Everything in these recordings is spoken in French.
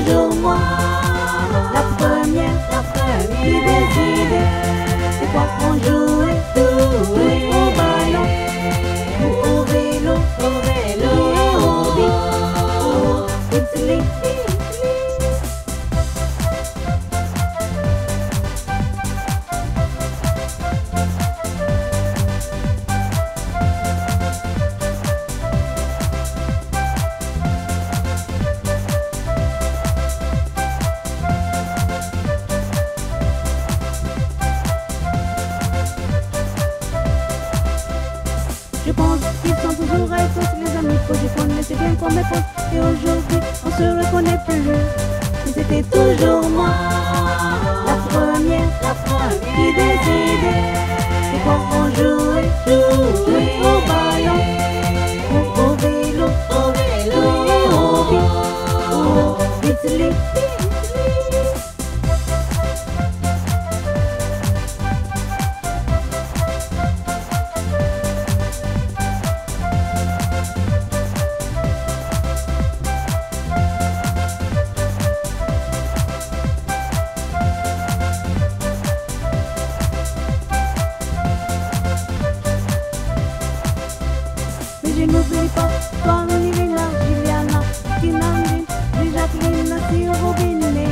toujours moi. La première qui décide. C'est quoi qu'on jouait au ballon, ou au vélo, et au Italy. Je pense qu'ils sont toujours à tous les amis que je connaissais bien comme mes potes. Et aujourd'hui, on se reconnaît plus. Mais c'était toujours moi, la première qui décidait. C'est quand on jouait au ballon, ou au vélo, et au Italy. Je n'oublie pas, toi, Nirina, Juliana, Kinandine, Jacqueline, Nassir, Robinet.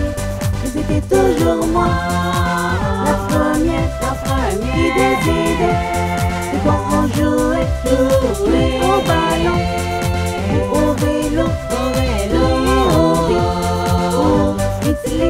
Mais c'était toujours moi, la première qui décidait. C'est quand on jouait au ballon, ou au vélo, et au Italy.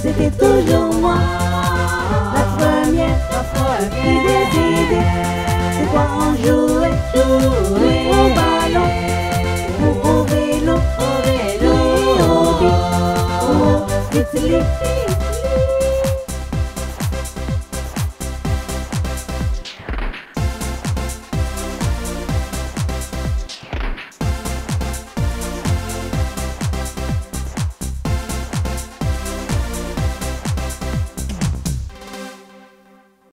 C'était toujours moi, la première qui décidait. C'est quoi on jouait au ballon, ou au vélo, et au Italy.